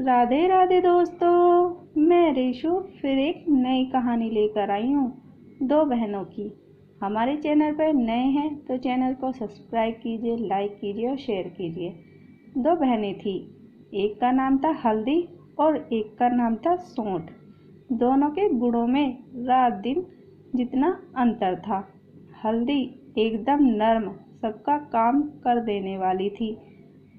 राधे राधे दोस्तों, मैं रिशु फिर एक नई कहानी लेकर आई हूँ दो बहनों की। हमारे चैनल पर नए हैं तो चैनल को सब्सक्राइब कीजिए, लाइक कीजिए और शेयर कीजिए। दो बहनें थी, एक का नाम था हल्दी और एक का नाम था सोंठ। दोनों के गुणों में रात दिन जितना अंतर था। हल्दी एकदम नर्म, सबका काम कर देने वाली थी,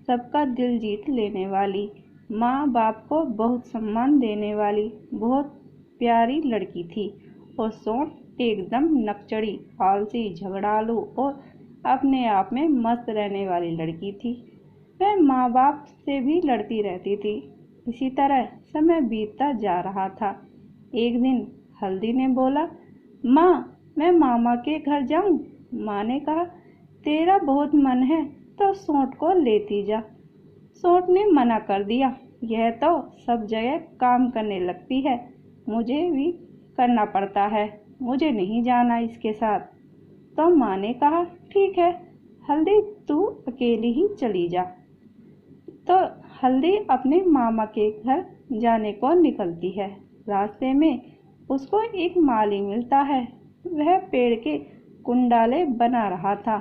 सबका दिल जीत लेने वाली, माँ बाप को बहुत सम्मान देने वाली बहुत प्यारी लड़की थी। और सोंठ एकदम नकचड़ी, आलसी, झगड़ालू और अपने आप में मस्त रहने वाली लड़की थी। वह माँ बाप से भी लड़ती रहती थी। इसी तरह समय बीतता जा रहा था। एक दिन हल्दी ने बोला, माँ मैं मामा के घर जाऊँ? माँ ने कहा, तेरा बहुत मन है तो सोंठ को लेती जा। सोंठ ने मना कर दिया, यह तो सब जगह काम करने लगती है, मुझे भी करना पड़ता है, मुझे नहीं जाना इसके साथ। तो माँ ने कहा, ठीक है हल्दी, तू अकेली ही चली जा। तो हल्दी अपने मामा के घर जाने को निकलती है। रास्ते में उसको एक माली मिलता है। वह पेड़ के कुंडाले बना रहा था।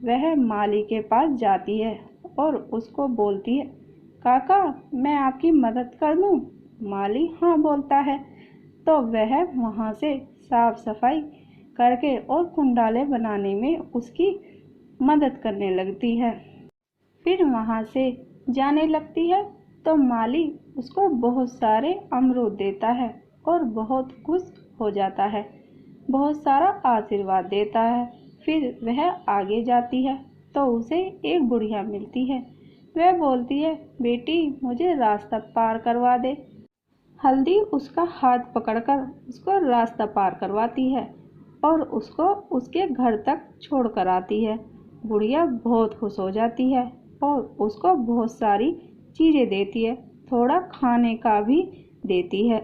वह माली के पास जाती है और उसको बोलती है, काका मैं आपकी मदद कर दूं? माली हाँ बोलता है। तो वह वहाँ से साफ सफाई करके और कुंडाले बनाने में उसकी मदद करने लगती है। फिर वहाँ से जाने लगती है तो माली उसको बहुत सारे अमरूद देता है और बहुत खुश हो जाता है, बहुत सारा आशीर्वाद देता है। फिर वह आगे जाती है तो उसे एक बुढ़िया मिलती है। वह बोलती है, बेटी मुझे रास्ता पार करवा दे। हल्दी उसका हाथ पकड़कर उसको रास्ता पार करवाती है और उसको उसके घर तक छोड़ कर आती है। बुढ़िया बहुत खुश हो जाती है और उसको बहुत सारी चीज़ें देती है, थोड़ा खाने का भी देती है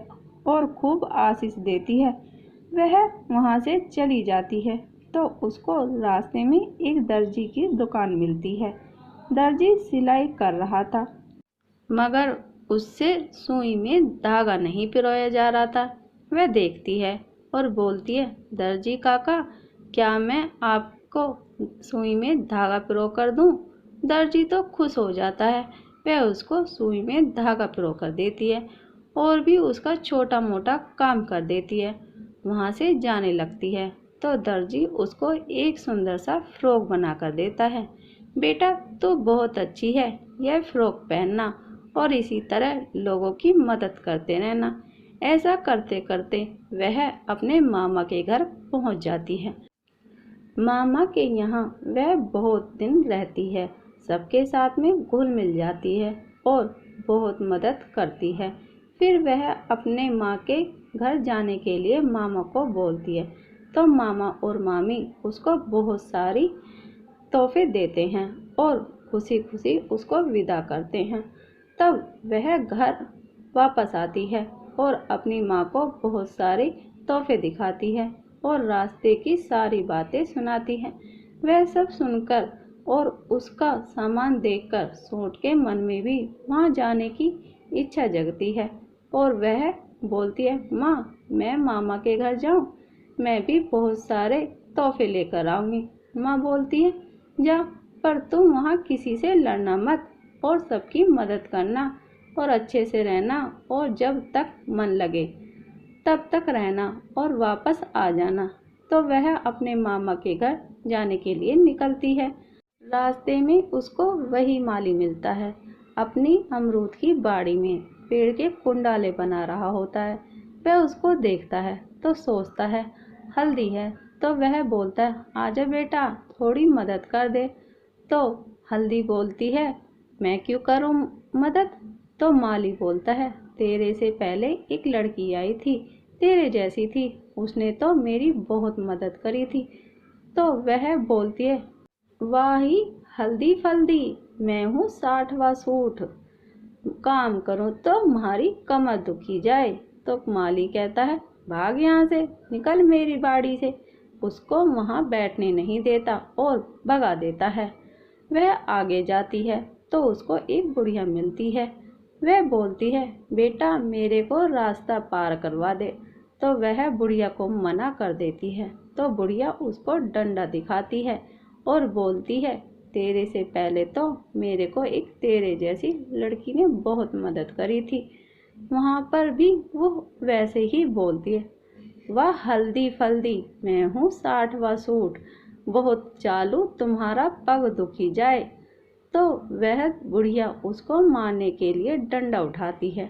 और खूब आशीष देती है। वह वहाँ से चली जाती है तो उसको रास्ते में एक दर्जी की दुकान मिलती है। दर्जी सिलाई कर रहा था, मगर उससे सुई में धागा नहीं पिरोया जा रहा था। वह देखती है और बोलती है, दर्जी काका क्या मैं आपको सुई में धागा पिरो कर दूं? दर्जी तो खुश हो जाता है। वह उसको सुई में धागा पिरो कर देती है और भी उसका छोटा मोटा काम कर देती है। वहाँ से जाने लगती है तो दर्जी उसको एक सुंदर सा फ्रॉक बना कर देता है। बेटा तू बहुत अच्छी है, यह फ्रॉक पहनना और इसी तरह लोगों की मदद करते रहना। ऐसा करते करते वह अपने मामा के घर पहुंच जाती है। मामा के यहाँ वह बहुत दिन रहती है, सबके साथ में घुल मिल जाती है और बहुत मदद करती है। फिर वह अपने माँ के घर जाने के लिए मामा को बोलती है तो मामा और मामी उसको बहुत सारी तोहफे देते हैं और खुशी खुशी उसको विदा करते हैं। तब वह घर वापस आती है और अपनी माँ को बहुत सारे तोहफे दिखाती है और रास्ते की सारी बातें सुनाती है। वह सब सुनकर और उसका सामान देखकर सोंठ के मन में भी वहाँ जाने की इच्छा जगती है और वह बोलती है, माँ मैं मामा के घर जाऊँ? मैं भी बहुत सारे तोहफे लेकर आऊँगी। माँ बोलती है, जा, पर तुम वहाँ किसी से लड़ना मत और सबकी मदद करना और अच्छे से रहना और जब तक मन लगे तब तक रहना और वापस आ जाना। तो वह अपने मामा के घर जाने के लिए निकलती है। रास्ते में उसको वही माली मिलता है, अपनी अमरूद की बाड़ी में पेड़ के कुंडाले बना रहा होता है। वह उसको देखता है तो सोचता है हल्दी है, तो वह बोलता है, आजा बेटा थोड़ी मदद कर दे। तो हल्दी बोलती है, मैं क्यों करूं मदद? तो माली बोलता है, तेरे से पहले एक लड़की आई थी, तेरे जैसी थी, उसने तो मेरी बहुत मदद करी थी। तो वह बोलती है, वाही हल्दी फल्दी, मैं हूँ 60वां सूठ, काम करूँ तो तुम्हारी कमर दुखी जाए। तो माली कहता है, भाग यहाँ से, निकल मेरी बाड़ी से। उसको वहाँ बैठने नहीं देता और भगा देता है। वह आगे जाती है तो उसको एक बुढ़िया मिलती है। वह बोलती है, बेटा मेरे को रास्ता पार करवा दे। तो वह बुढ़िया को मना कर देती है। तो बुढ़िया उसको डंडा दिखाती है और बोलती है, तेरे से पहले तो मेरे को एक तेरे जैसी लड़की ने बहुत मदद करी थी। वहाँ पर भी वो वैसे ही बोलती है, वाह हल्दी फल्दी, मैं हूँ 60वां सूट, बहुत चालू तुम्हारा पग दुखी जाए। तो वह बुढ़िया उसको मारने के लिए डंडा उठाती है।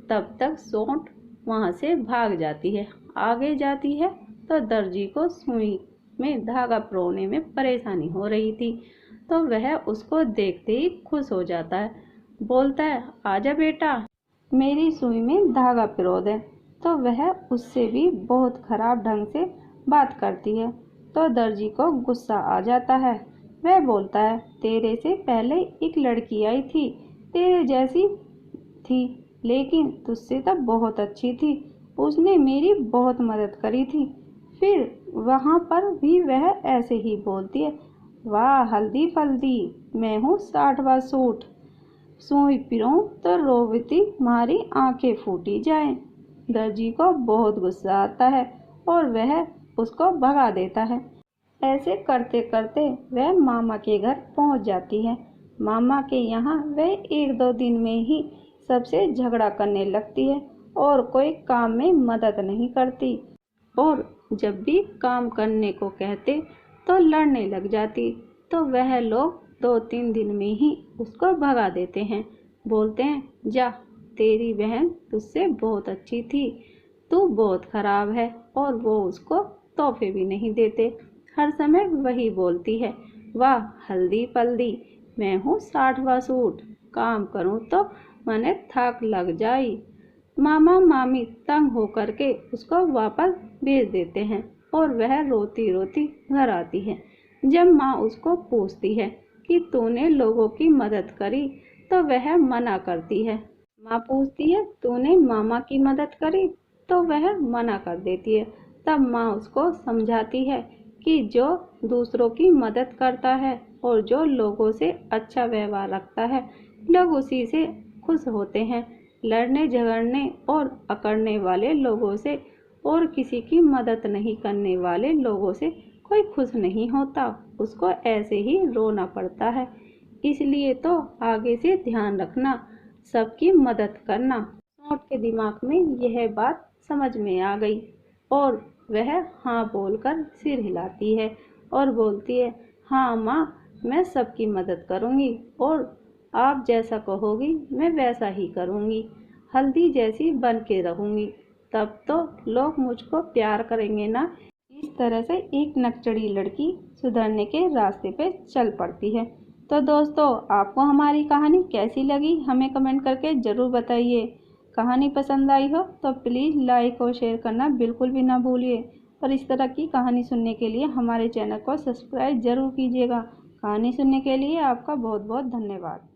तब तक सोंठ वहाँ से भाग जाती है। आगे जाती है तो दर्जी को सुई में धागा पिरोने में परेशानी हो रही थी। तो वह उसको देखते ही खुश हो जाता है, बोलता है, आजा बेटा मेरी सुई में धागा पिरो दे। तो वह उससे भी बहुत खराब ढंग से बात करती है। तो दर्जी को गुस्सा आ जाता है। वह बोलता है, तेरे से पहले एक लड़की आई थी, तेरे जैसी थी, लेकिन तुझसे तो बहुत अच्छी थी। उसने मेरी बहुत मदद करी थी। फिर वहाँ पर भी वह ऐसे ही बोलती है, वाह हल्दी फल्दी, मैं हूँ 60वां सूट, सुई पिरों तो रोवती मारी आंखें फूटी जाए। दर्जी को बहुत गुस्सा आता है और वह उसको भगा देता है। ऐसे करते करते वह मामा के घर पहुंच जाती है। मामा के यहाँ वह 1-2 दिन में ही सबसे झगड़ा करने लगती है और कोई काम में मदद नहीं करती, और जब भी काम करने को कहते तो लड़ने लग जाती। तो वह लोग 2-3 दिन में ही उसको भगा देते हैं। बोलते हैं, जा, तेरी बहन तुझसे बहुत अच्छी थी, तू बहुत खराब है। और वो उसको तोहफे भी नहीं देते। हर समय वही बोलती है, वाह हल्दी पल्दी, मैं हूँ 60वां सूट, काम करूँ तो मने थक लग जाई। मामा मामी तंग होकर के उसको वापस भेज देते हैं और वह रोती रोती घर आती है। जब माँ उसको पूछती है कि तूने लोगों की मदद करी, तो वह मना करती है। माँ पूछती है, तूने मामा की मदद करी? तो वह मना कर देती है। तब माँ उसको समझाती है कि जो दूसरों की मदद करता है और जो लोगों से अच्छा व्यवहार रखता है, लोग उसी से खुश होते हैं। लड़ने झगड़ने और अकड़ने वाले लोगों से और किसी की मदद नहीं करने वाले लोगों से कोई खुश नहीं होता, उसको ऐसे ही रोना पड़ता है। इसलिए तो आगे से ध्यान रखना, सबकी मदद करना। सोंठ के दिमाग में यह बात समझ में आ गई और वह हाँ बोलकर सिर हिलाती है और बोलती है, हाँ माँ, मैं सबकी मदद करूँगी और आप जैसा कहोगी मैं वैसा ही करूँगी, हल्दी जैसी बन के रहूँगी, तब तो लोग मुझको प्यार करेंगे ना। इस तरह से एक नकचड़ी लड़की सुधरने के रास्ते पे चल पड़ती है। तो दोस्तों, आपको हमारी कहानी कैसी लगी हमें कमेंट करके ज़रूर बताइए। कहानी पसंद आई हो तो प्लीज़ लाइक और शेयर करना बिल्कुल भी ना भूलिए, और इस तरह की कहानी सुनने के लिए हमारे चैनल को सब्सक्राइब ज़रूर कीजिएगा। कहानी सुनने के लिए आपका बहुत बहुत धन्यवाद।